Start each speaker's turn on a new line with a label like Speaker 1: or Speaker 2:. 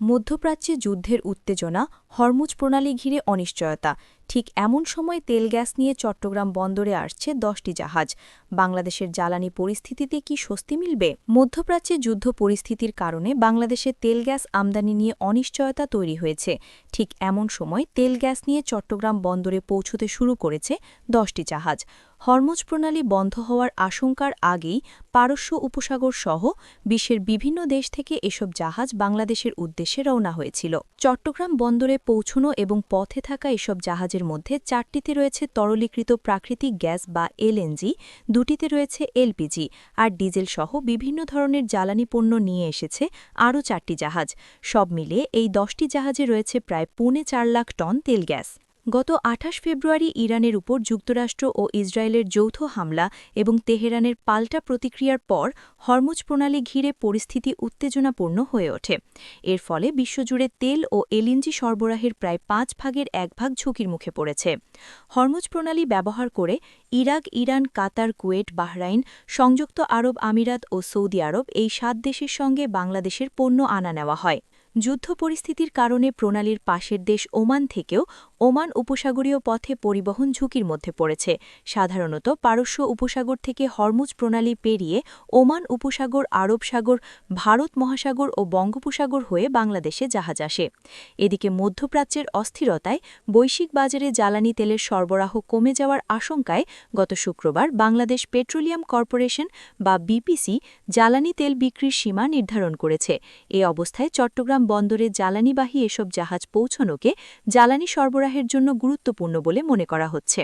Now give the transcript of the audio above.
Speaker 1: মধ্যপ্রাচ্যে যুদ্ধের উত্তেজনা, হরমুজ প্রণালী ঘিরে অনিশ্চয়তা। ঠিক এমন সময় তেল গ্যাস নিয়ে চট্টগ্রাম বন্দরে আসছে ১০টি জাহাজ। বাংলাদেশের জ্বালানি পরিস্থিতিতে কি স্বস্তি মিলবে? মধ্যপ্রাচ্যে যুদ্ধ পরিস্থিতির কারণে বাংলাদেশে তেল গ্যাস আমদানি নিয়ে অনিশ্চয়তা তৈরি হয়েছে। ঠিক এমন সময় তেল গ্যাস নিয়ে চট্টগ্রাম বন্দরে পৌঁছতে শুরু করেছে ১০টি জাহাজ। হরমুজ প্রণালী বন্ধ হওয়ার আশঙ্কার আগেই পারস্য উপসাগর সহ বিশ্বের বিভিন্ন দেশ থেকে এসব জাহাজ বাংলাদেশের উদ্দেশ্যে রওনা হয়েছিল। চট্টগ্রাম বন্দরে পৌঁছনো এবং পথে থাকা এসব জাহাজের মধ্যে ৪টিতে রয়েছে তরলীকৃত প্রাকৃতিক গ্যাস বা এলএনজি, ২টিতে রয়েছে এলপিজি, আর ডিজেল সহ বিভিন্ন ধরনের জ্বালানি পণ্য নিয়ে এসেছে আরও ৪টি জাহাজ। সব মিলিয়ে এই ১০টি জাহাজে রয়েছে প্রায় ৪.৫ লাখ টন তেল গ্যাস। গত ২৮ ফেব্রুয়ারি ইরানের উপর যুক্তরাষ্ট্র ও ইসরায়েলের যৌথ হামলা এবং তেহরানের পাল্টা প্রতিক্রিয়ার পর হরমুজ প্রণালী ঘিরে পরিস্থিতি উত্তেজনাপূর্ণ হয়ে ওঠে। এর ফলে বিশ্বজুড়ে তেল ও এলএনজি সরবরাহের প্রায় ৫ ভাগের ১ ভাগ ঝুঁকির মুখে পড়েছে। হরমুজ প্রণালী ব্যবহার করে ইরাক, ইরান, কাতার, কুয়েট, বাহরাইন, সংযুক্ত আরব আমিরাত ও সৌদি আরব এই ৭ দেশের সঙ্গে বাংলাদেশের পণ্য আনা নেওয়া হয়। যুদ্ধ পরিস্থিতির কারণে প্রণালীর পাশের দেশ ওমান থেকেও ওমান উপসাগরীয় পথে পরিবহন ঝুঁকির মধ্যে পড়েছে। সাধারণত পারস্য উপসাগর থেকে হরমুজ প্রণালী পেরিয়ে ওমান উপসাগর, আরব সাগর, ভারত মহাসাগর ও বঙ্গোপসাগর হয়ে বাংলাদেশে জাহাজ আসে। এদিকে মধ্যপ্রাচ্যের অস্থিরতায় বৈশ্বিক বাজারে জ্বালানি তেলের সরবরাহ কমে যাওয়ার আশঙ্কায় গত শুক্রবার বাংলাদেশ পেট্রোলিয়াম কর্পোরেশন বা বিপিসি জ্বালানি তেল বিক্রির সীমা নির্ধারণ করেছে। এ অবস্থায় চট্টগ্রাম বন্দরে জ্বালানিবাহী এসব জাহাজ পৌঁছানোকে জ্বালানি সরবরাহের জন্য গুরুত্বপূর্ণ বলে মনে করা হচ্ছে।